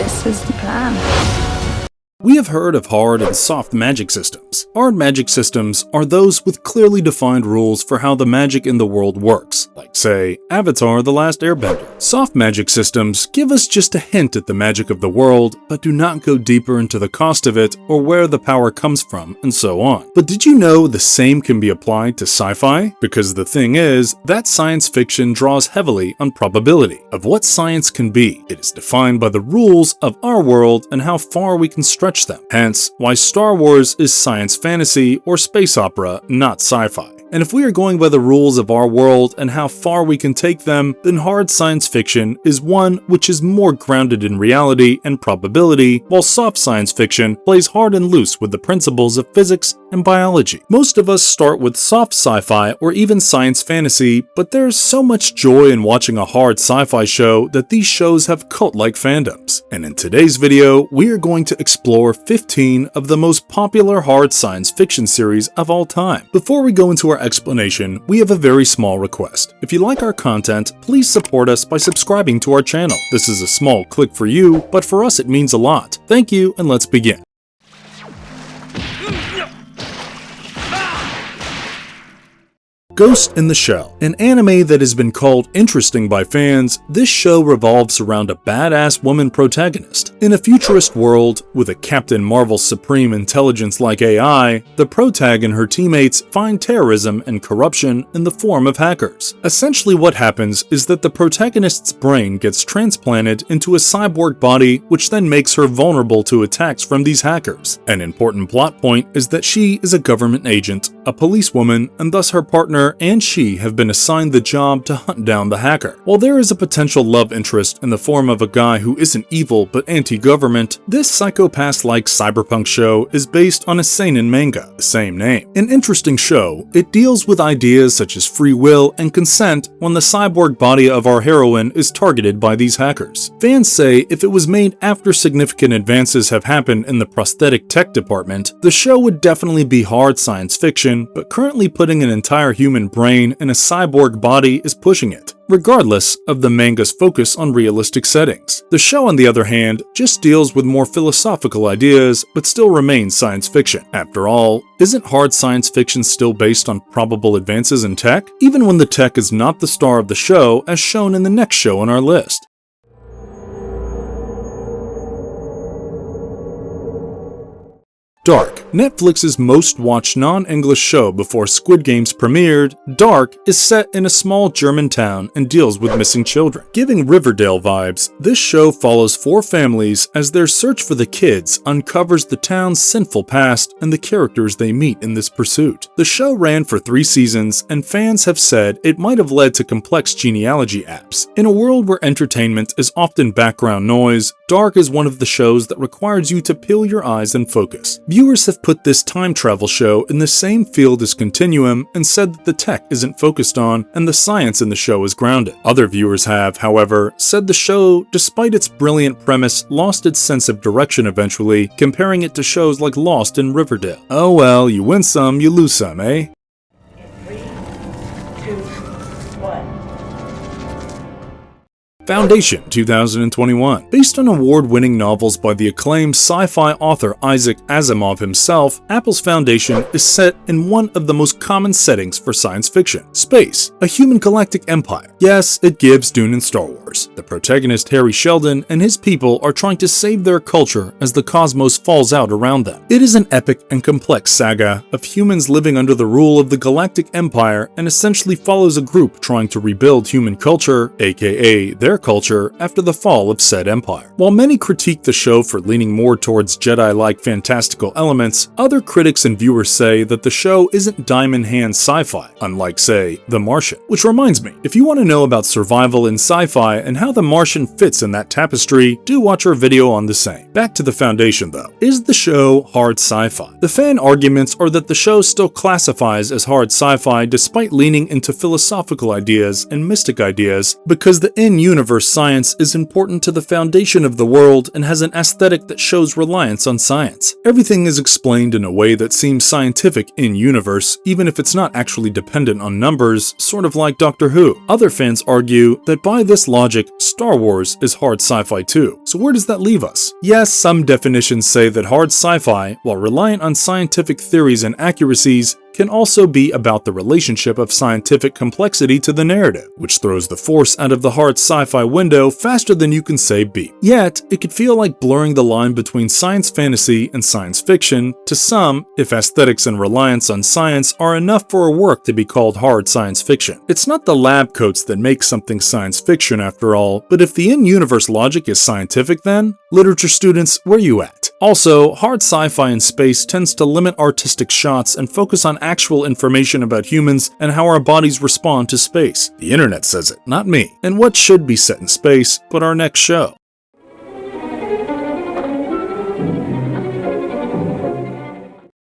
this is the plan. We have heard of hard and soft magic systems. Hard magic systems are those with clearly defined rules for how the magic in the world works, like say, Avatar: The Last Airbender. Soft magic systems give us just a hint at the magic of the world, but do not go deeper into the cost of it or where the power comes from, and so on. But did you know the same can be applied to sci-fi? Because the thing is, that science fiction draws heavily on probability of what science can be. It is defined by the rules of our world and how far we can stretch them. Hence, why Star Wars is science fantasy or space opera, not sci-fi. And if we are going by the rules of our world and how far we can take them, then hard science fiction is one which is more grounded in reality and probability, while soft science fiction plays hard and loose with the principles of physics and biology. Most of us start with soft sci-fi or even science fantasy, but there's so much joy in watching a hard sci-fi show that these shows have cult-like fandoms. And in today's video, we are going to explore 15 of the most popular hard science fiction series of all time. Before we go into our explanation, we have a very small request. If you like our content, please support us by subscribing to our channel. This is a small click for you, but for us it means a lot. Thank you, and let's begin. Ghost in the Shell. An anime that has been called interesting by fans, this show revolves around a badass woman protagonist. In a futurist world, with a Captain Marvel supreme intelligence-like AI, the protag and her teammates find terrorism and corruption in the form of hackers. Essentially what happens is that the protagonist's brain gets transplanted into a cyborg body, which then makes her vulnerable to attacks from these hackers. An important plot point is that she is a government agent, a policewoman, and thus her partner and she have been assigned the job to hunt down the hacker. While there is a potential love interest in the form of a guy who isn't evil but anti-government, this psychopath-like cyberpunk show is based on a seinen manga, the same name. An interesting show, it deals with ideas such as free will and consent when the cyborg body of our heroine is targeted by these hackers. Fans say if it was made after significant advances have happened in the prosthetic tech department, the show would definitely be hard science fiction, but currently putting an entire human brain in a cyborg body is pushing it, regardless of the manga's focus on realistic settings. The show, on the other hand, just deals with more philosophical ideas, but still remains science fiction. After all, isn't hard science fiction still based on probable advances in tech? Even when the tech is not the star of the show, as shown in the next show on our list. Dark. Netflix's most watched non-English show before Squid Games premiered, Dark is set in a small German town and deals with missing children. Giving Riverdale vibes, this show follows 4 families as their search for the kids uncovers the town's sinful past and the characters they meet in this pursuit. The show ran for 3 seasons, and fans have said it might have led to complex genealogy apps. In a world where entertainment is often background noise, Dark is one of the shows that requires you to peel your eyes and focus. Viewers have put this time travel show in the same field as Continuum and said that the tech isn't focused on and the science in the show is grounded. Other viewers have, however, said the show, despite its brilliant premise, lost its sense of direction eventually, comparing it to shows like Lost and Riverdale. Oh well, you win some, you lose some, eh? Foundation 2021. Based on award-winning novels by the acclaimed sci-fi author Isaac Asimov himself, Apple's Foundation is set in one of the most common settings for science fiction: space, a human galactic empire. Yes, it gives Dune and Star Wars. The protagonist Harry Sheldon and his people are trying to save their culture as the cosmos falls out around them. It is an epic and complex saga of humans living under the rule of the galactic empire and essentially follows a group trying to rebuild human culture, aka their culture, after the fall of said empire. While many critique the show for leaning more towards Jedi-like fantastical elements, other critics and viewers say that the show isn't diamond hand sci-fi, unlike, say, The Martian. Which reminds me, if you want to know about survival in sci-fi and how The Martian fits in that tapestry, do watch our video on the same. Back to the Foundation though. Is the show hard sci-fi? The fan arguments are that the show still classifies as hard sci-fi despite leaning into philosophical ideas and mystic ideas because the in-universe in-universe science is important to the foundation of the world and has an aesthetic that shows reliance on science. Everything is explained in a way that seems scientific in-universe, even if it's not actually dependent on numbers, sort of like Doctor Who. Other fans argue that by this logic, Star Wars is hard sci-fi too. So where does that leave us? Yes, some definitions say that hard sci-fi, while reliant on scientific theories and accuracies, can also be about the relationship of scientific complexity to the narrative, which throws the Force out of the hard sci-fi window faster than you can say beep. Yet, it could feel like blurring the line between science fantasy and science fiction to some if aesthetics and reliance on science are enough for a work to be called hard science fiction. It's not the lab coats that make something science fiction after all, but if the in-universe logic is scientific then, literature students, where you at? Also, hard sci-fi in space tends to limit artistic shots and focus on actual information about humans and how our bodies respond to space. The internet says it, not me. And what should be set in space but our next show?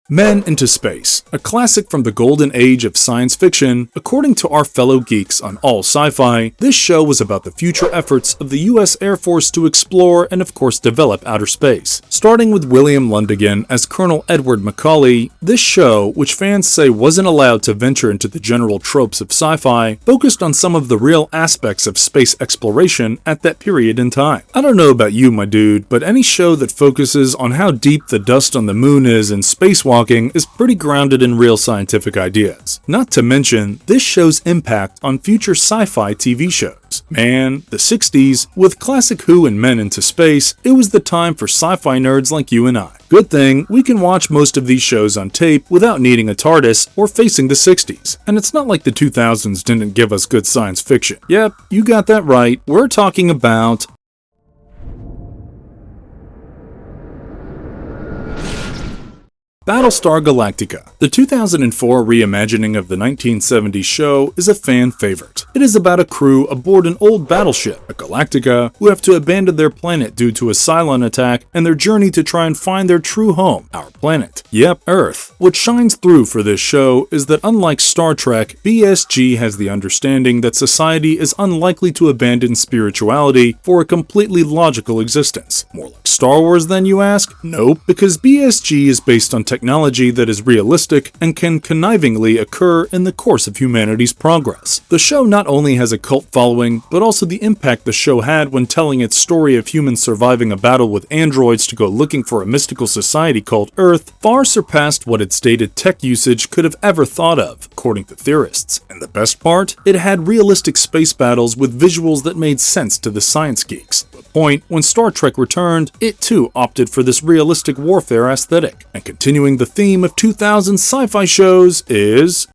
Men into Space, a classic from the golden age of science fiction. According to our fellow geeks on All Sci-Fi, this show was about the future efforts of the US Air Force to explore and of course develop outer space. Starting with William Lundigan as Colonel Edward Macaulay, this show, which fans say wasn't allowed to venture into the general tropes of sci-fi, focused on some of the real aspects of space exploration at that period in time. I don't know about you, my dude, but any show that focuses on how deep the dust on the moon is in spacewalking is pretty grounded in real scientific ideas. Not to mention, this show's impact on future sci-fi TV shows. Man, the 60s, with classic Who and Men into Space, it was the time for sci-fi nerds like you and I. Good thing, we can watch most of these shows on tape without needing a TARDIS or facing the 60s. And it's not like the 2000s didn't give us good science fiction. Yep, you got that right. We're talking about Battlestar Galactica. The 2004 reimagining of the 1970s show is a fan favorite. It is about a crew aboard an old battleship, a Galactica, who have to abandon their planet due to a Cylon attack and their journey to try and find their true home, our planet. Yep, Earth. What shines through for this show is that unlike Star Trek, BSG has the understanding that society is unlikely to abandon spirituality for a completely logical existence. More like Star Wars then, you ask? Nope, because BSG is based on technology that is realistic and can connivingly occur in the course of humanity's progress. The show not only has a cult following, but also the impact the show had when telling its story of humans surviving a battle with androids to go looking for a mystical society called Earth far surpassed what its stated tech usage could have ever thought of, according to theorists. And the best part? It had realistic space battles with visuals that made sense to the science geeks. The point, when Star Trek returned, it too opted for this realistic warfare aesthetic. And continuing the theme of 2000 sci-fi shows is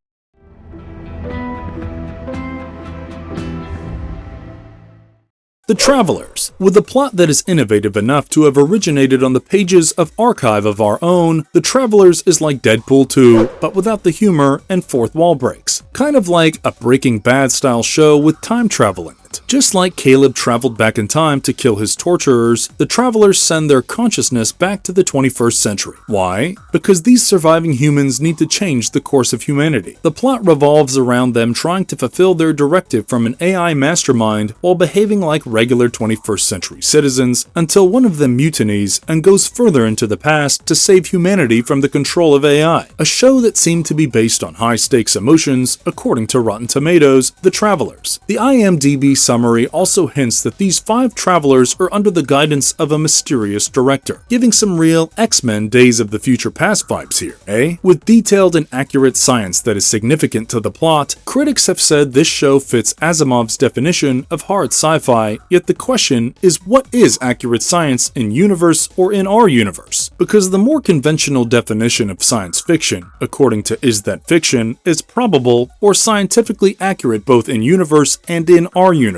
The Travelers. With a plot that is innovative enough to have originated on the pages of Archive of Our Own, The Travelers is like Deadpool 2, but without the humor and fourth wall breaks. Kind of like a Breaking Bad style show with time travel in it. Just like Caleb traveled back in time to kill his torturers, the Travelers send their consciousness back to the 21st century. Why? Because these surviving humans need to change the course of humanity. The plot revolves around them trying to fulfill their directive from an AI mastermind while behaving like regular 21st century citizens until one of them mutinies and goes further into the past to save humanity from the control of AI. A show that seemed to be based on high-stakes emotions, according to Rotten Tomatoes, The Travelers. The IMDb summary also hints that these 5 travelers are under the guidance of a mysterious director, giving some real X-Men Days of the Future Past vibes here, eh? With detailed and accurate science that is significant to the plot, critics have said this show fits Asimov's definition of hard sci-fi, yet the question is, what is accurate science in universe or in our universe? Because the more conventional definition of science fiction, according to Is That Fiction, is probable or scientifically accurate both in universe and in our universe.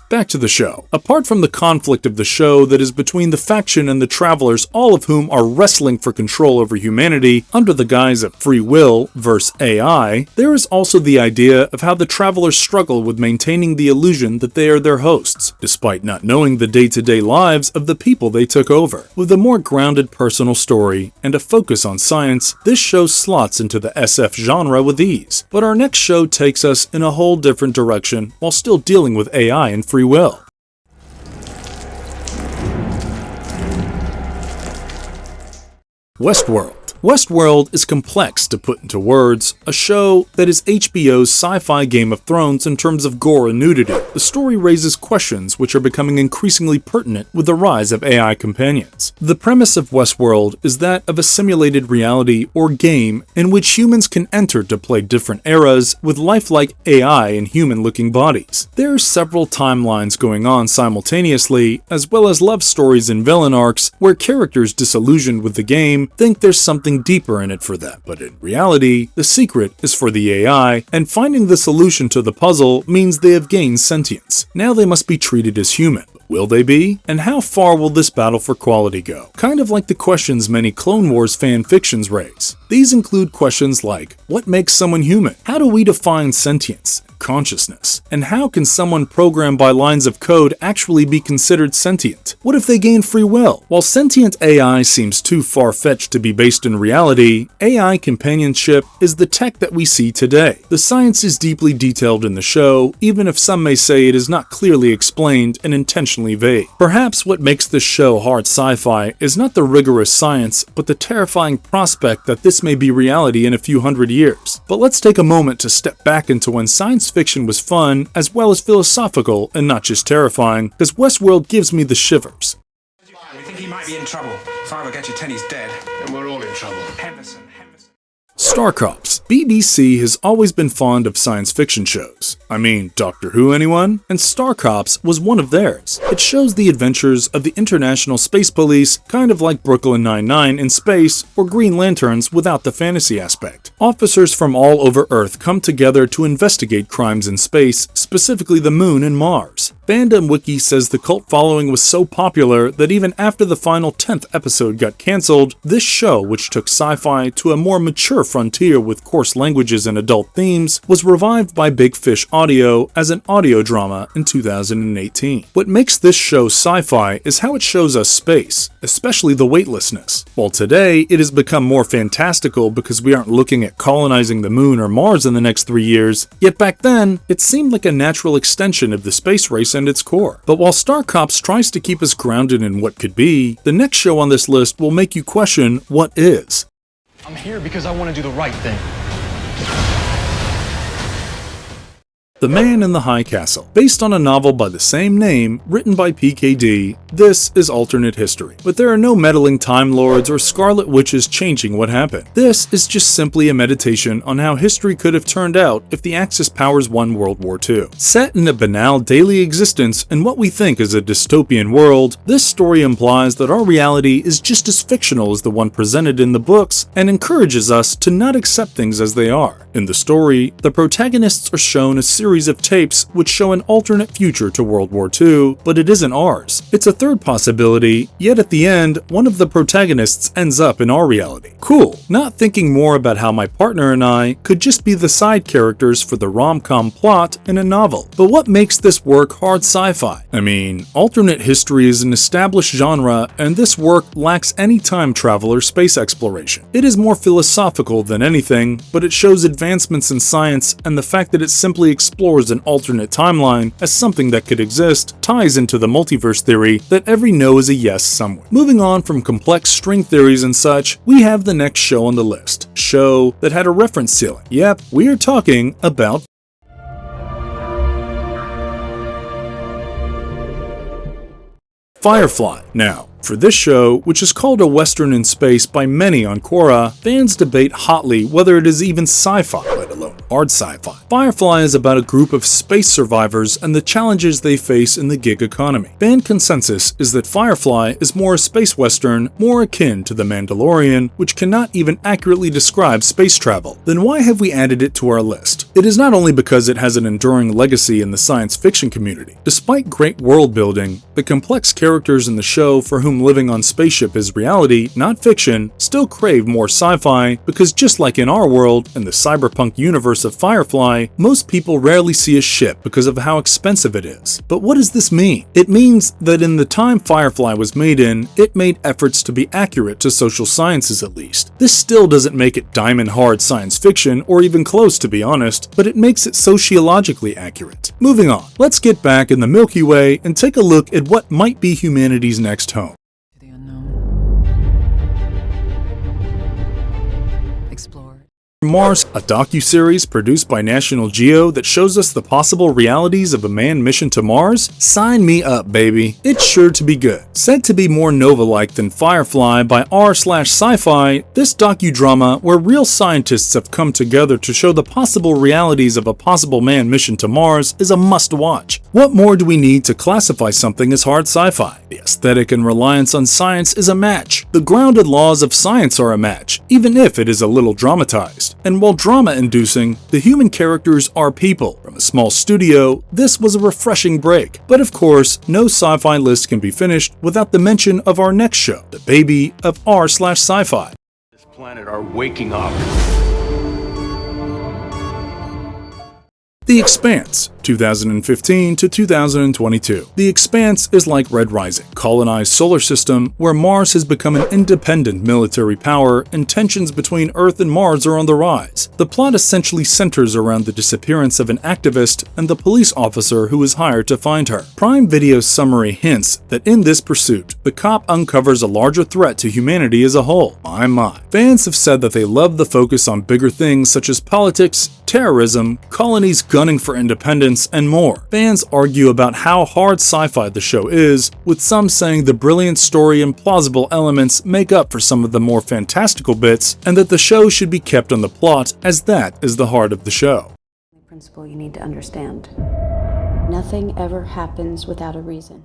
Back to the show. Apart from the conflict of the show that is between the faction and the Travelers, all of whom are wrestling for control over humanity under the guise of free will versus AI, there is also the idea of how the Travelers struggle with maintaining the illusion that they are their hosts, despite not knowing the day-to-day lives of the people they took over. With a more grounded personal story and a focus on science, this show slots into the SF genre with ease. But our next show takes us in a whole different direction while still dealing with AI and free will. Westworld. Westworld is complex to put into words, a show that is HBO's sci-fi Game of Thrones in terms of gore and nudity. The story raises questions which are becoming increasingly pertinent with the rise of AI companions. The premise of Westworld is that of a simulated reality or game in which humans can enter to play different eras with lifelike AI in human-looking bodies. There are several timelines going on simultaneously, as well as love stories and villain arcs where characters disillusioned with the game think there's something deeper in it for them. But in reality, the secret is for the AI, and finding the solution to the puzzle means they have gained sentience. Now they must be treated as human. Will they be? And how far will this battle for quality go? Kind of like the questions many Clone Wars fan fictions raise. These include questions like, what makes someone human? How do we define sentience? Consciousness? And how can someone programmed by lines of code actually be considered sentient? What if they gain free will? While sentient AI seems too far-fetched to be based in reality, AI companionship is the tech that we see today. The science is deeply detailed in the show, even if some may say it is not clearly explained and intentionally vague. Perhaps what makes this show hard sci-fi is not the rigorous science, but the terrifying prospect that this may be reality in a few hundred years. But let's take a moment to step back into when science fiction was fun as well as philosophical and not just terrifying, because Westworld gives me the shivers. We think he might be in trouble. If I ever get you 10, he's dead. And we're all in trouble. Henderson. Star Cops. BBC has always been fond of science fiction shows. I mean, Doctor Who, anyone? And Star Cops was one of theirs. It shows the adventures of the International Space Police, kind of like Brooklyn Nine-Nine in space, or Green Lanterns without the fantasy aspect. Officers from all over Earth come together to investigate crimes in space, specifically the Moon and Mars. Fandom Wiki says the cult following was so popular that even after the final 10th episode got cancelled, this show, which took sci-fi to a more mature frontier with coarse languages and adult themes, was revived by Big Fish Audio as an audio drama in 2018. What makes this show sci-fi is how it shows us space, especially the weightlessness. While today it has become more fantastical because we aren't looking at colonizing the Moon or Mars in the next 3 years, yet back then it seemed like a natural extension of the space race and its core. But while Star Cops tries to keep us grounded in what could be, the next show on this list will make you question what is. I'm here because I want to do the right thing. The Man in the High Castle. Based on a novel by the same name, written by PKD, this is alternate history. But there are no meddling Time Lords or Scarlet Witches changing what happened. This is just simply a meditation on how history could have turned out if the Axis powers won World War II. Set in a banal daily existence in what we think is a dystopian world, this story implies that our reality is just as fictional as the one presented in the books and encourages us to not accept things as they are. In the story, the protagonists are shown a series of tapes which show an alternate future to World War II, but it isn't ours. It's a third possibility, yet at the end, one of the protagonists ends up in our reality. Cool, not thinking more about how my partner and I could just be the side characters for the rom-com plot in a novel. But what makes this work hard sci-fi? I mean, alternate history is an established genre, and this work lacks any time travel or space exploration. It is more philosophical than anything, but it shows advancements in science, and the fact that it simply explores an alternate timeline as something that could exist ties into the multiverse theory that every no is a yes somewhere. Moving on from complex string theories and such, we have the next show on the list. Show that had a reference ceiling. Yep, we are talking about Firefly. Now, for this show, which is called a Western in space by many on Quora, fans debate hotly whether it is even sci-fi, let alone hard sci-fi. Firefly is about a group of space survivors and the challenges they face in the gig economy. Fan consensus is that Firefly is more a space western, more akin to The Mandalorian, which cannot even accurately describe space travel. Then why have we added it to our list? It is not only because it has an enduring legacy in the science fiction community. Despite great world building, the complex characters in the show for whom living on spaceship is reality, not fiction, still crave more sci-fi because just like in our world and the cyberpunk universe of Firefly, most people rarely see a ship because of how expensive it is. But what does this mean? It means that in the time Firefly was made in, it made efforts to be accurate to social sciences at least. This still doesn't make it diamond hard science fiction or even close to be honest, but it makes it sociologically accurate. Moving on, let's get back in the Milky Way and take a look at what might be humanity's next home. The unknown. Mars, a docuseries produced by National Geo that shows us the possible realities of a manned mission to Mars? Sign me up, baby. It's sure to be good. Said to be more Nova-like than Firefly by r/sci-fi, this docudrama, where real scientists have come together to show the possible realities of a possible manned mission to Mars, is a must-watch. What more do we need to classify something as hard sci-fi? The aesthetic and reliance on science is a match. The grounded laws of science are a match, even if it is a little dramatized. And while drama-inducing, the human characters are people. From a small studio, this was a refreshing break. But of course, no sci-fi list can be finished without the mention of our next show, the baby of r/sci-fi. This planet are waking up. The Expanse, 2015 to 2022. The Expanse is like Red Rising, colonized solar system where Mars has become an independent military power and tensions between Earth and Mars are on the rise. The plot essentially centers around the disappearance of an activist and the police officer who is hired to find her. Prime Video's summary hints that in this pursuit, the cop uncovers a larger threat to humanity as a whole. My. Fans have said that they love the focus on bigger things such as politics, terrorism, colonies gunning for independence, and more. Fans argue about how hard sci-fi the show is, with some saying the brilliant story and plausible elements make up for some of the more fantastical bits, and that the show should be kept on the plot, as that is the heart of the show. The principle you need to understand. Nothing ever happens without a reason.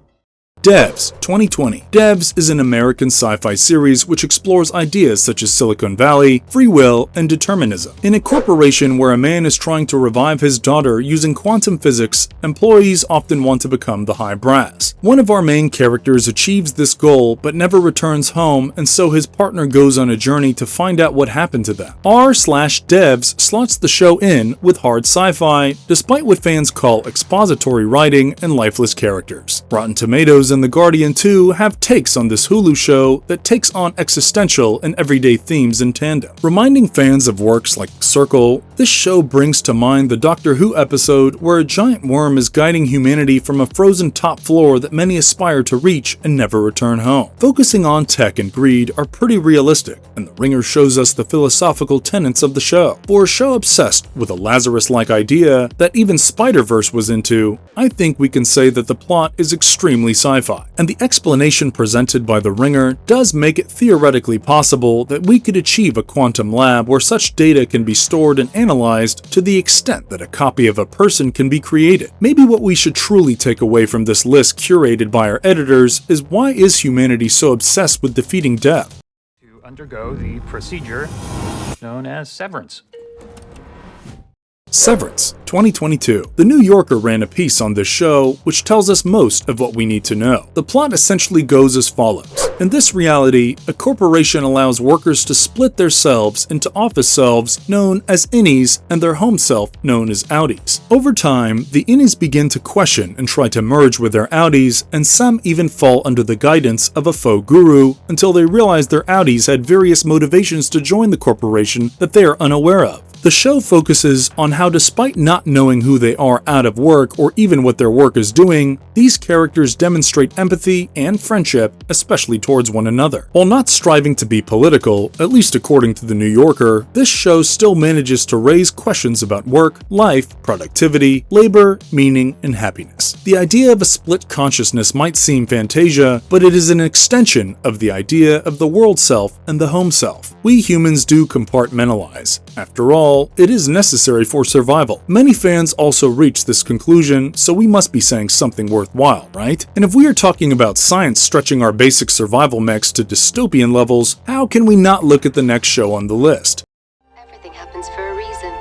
Devs, 2020. Devs is an American sci-fi series which explores ideas such as Silicon Valley, free will, and determinism. In a corporation where a man is trying to revive his daughter using quantum physics, employees often want to become the high brass. One of our main characters achieves this goal but never returns home, and so his partner goes on a journey to find out what happened to them. r/Devs slots the show in with hard sci-fi, despite what fans call expository writing and lifeless characters. Rotten Tomatoes and The Guardian 2 have takes on this Hulu show that takes on existential and everyday themes in tandem. Reminding fans of works like Circle, this show brings to mind the Doctor Who episode where a giant worm is guiding humanity from a frozen top floor that many aspire to reach and never return home. Focusing on tech and greed are pretty realistic, and The Ringer shows us the philosophical tenets of the show. For a show obsessed with a Lazarus-like idea that even Spider-Verse was into, I think we can say that the plot is extremely sci-fi. And the explanation presented by The Ringer does make it theoretically possible that we could achieve a quantum lab where such data can be stored and analyzed to the extent that a copy of a person can be created. Maybe what we should truly take away from this list curated by our editors is why is humanity so obsessed with defeating death? To undergo the procedure known as severance. Severance, 2022. The New Yorker ran a piece on this show, which tells us most of what we need to know. The plot essentially goes as follows. In this reality, a corporation allows workers to split their selves into office selves known as innies and their home self known as outies. Over time, the innies begin to question and try to merge with their outies, and some even fall under the guidance of a faux guru until they realize their outies had various motivations to join the corporation that they are unaware of. The show focuses on how, despite not knowing who they are out of work or even what their work is doing, these characters demonstrate empathy and friendship, especially towards one another. While not striving to be political, at least according to The New Yorker, this show still manages to raise questions about work, life, productivity, labor, meaning, and happiness. The idea of a split consciousness might seem fantasia, but it is an extension of the idea of the world self and the home self. We humans do compartmentalize. After all, it is necessary for survival. Many fans also reach this conclusion, so we must be saying something worthwhile, right? And if we are talking about science stretching our basic survival mechs to dystopian levels, how can we not look at the next show on the list? Everything happens for a reason.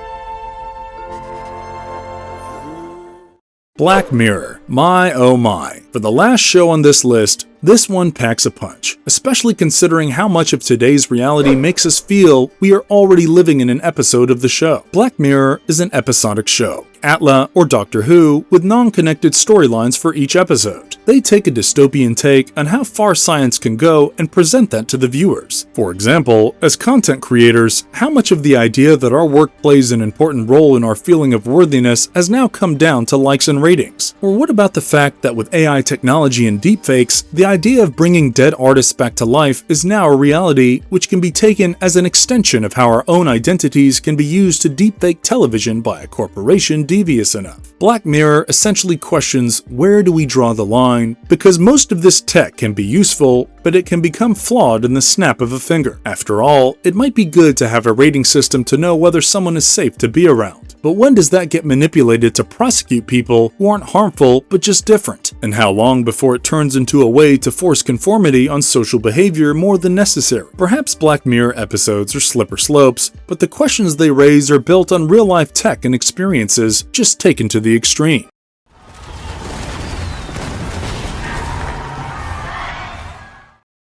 Black Mirror. My oh my. For the last show on this list, this one packs a punch, especially considering how much of today's reality makes us feel we are already living in an episode of the show. Black Mirror is an episodic show. Atla or Doctor Who, with non-connected storylines for each episode. They take a dystopian take on how far science can go and present that to the viewers. For example, as content creators, how much of the idea that our work plays an important role in our feeling of worthiness has now come down to likes and ratings? Or what about the fact that with AI technology and deepfakes, the idea of bringing dead artists back to life is now a reality, which can be taken as an extension of how our own identities can be used to deepfake television by a corporation devious enough. Black Mirror essentially questions, where do we draw the line? Because most of this tech can be useful, but it can become flawed in the snap of a finger. After all, it might be good to have a rating system to know whether someone is safe to be around. But when does that get manipulated to prosecute people who aren't harmful but just different? And how long before it turns into a way to force conformity on social behavior more than necessary? Perhaps Black Mirror episodes are slippery slopes, but the questions they raise are built on real-life tech and experiences just taken to the extreme.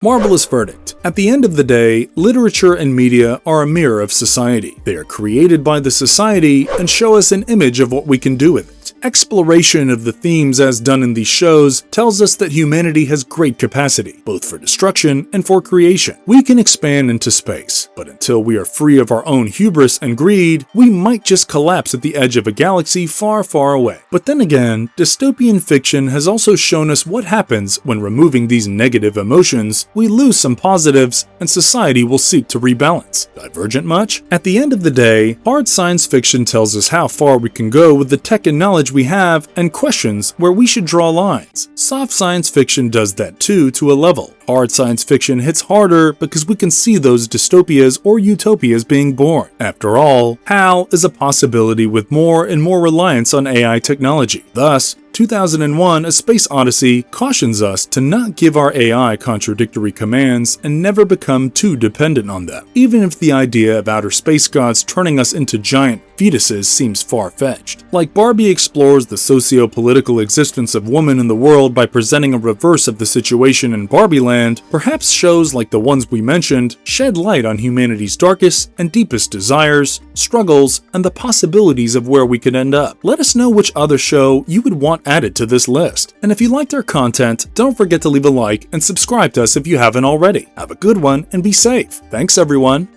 Marvelous verdict. At the end of the day, literature and media are a mirror of society. They are created by the society and show us an image of what we can do with it. Exploration of the themes as done in these shows tells us that humanity has great capacity, both for destruction and for creation. We can expand into space, but until we are free of our own hubris and greed, we might just collapse at the edge of a galaxy far, far away. But then again, dystopian fiction has also shown us what happens when removing these negative emotions, we lose some positives, and society will seek to rebalance. Divergent much? At the end of the day, hard science fiction tells us how far we can go with the tech and knowledge we have and questions where we should draw lines. Soft science fiction does that too, to a level. Hard science fiction hits harder because we can see those dystopias or utopias being born. After all, HAL is a possibility with more and more reliance on AI technology. Thus, 2001: A Space Odyssey cautions us to not give our AI contradictory commands and never become too dependent on them, even if the idea of outer space gods turning us into giant fetuses seems far-fetched. Like Barbie explores the socio-political existence of women in the world by presenting a reverse of the situation in Barbie Land, perhaps shows like the ones we mentioned shed light on humanity's darkest and deepest desires, struggles, and the possibilities of where we could end up. Let us know which other show you would want added to this list. And if you liked our content, don't forget to leave a like and subscribe to us if you haven't already. Have a good one and be safe. Thanks everyone.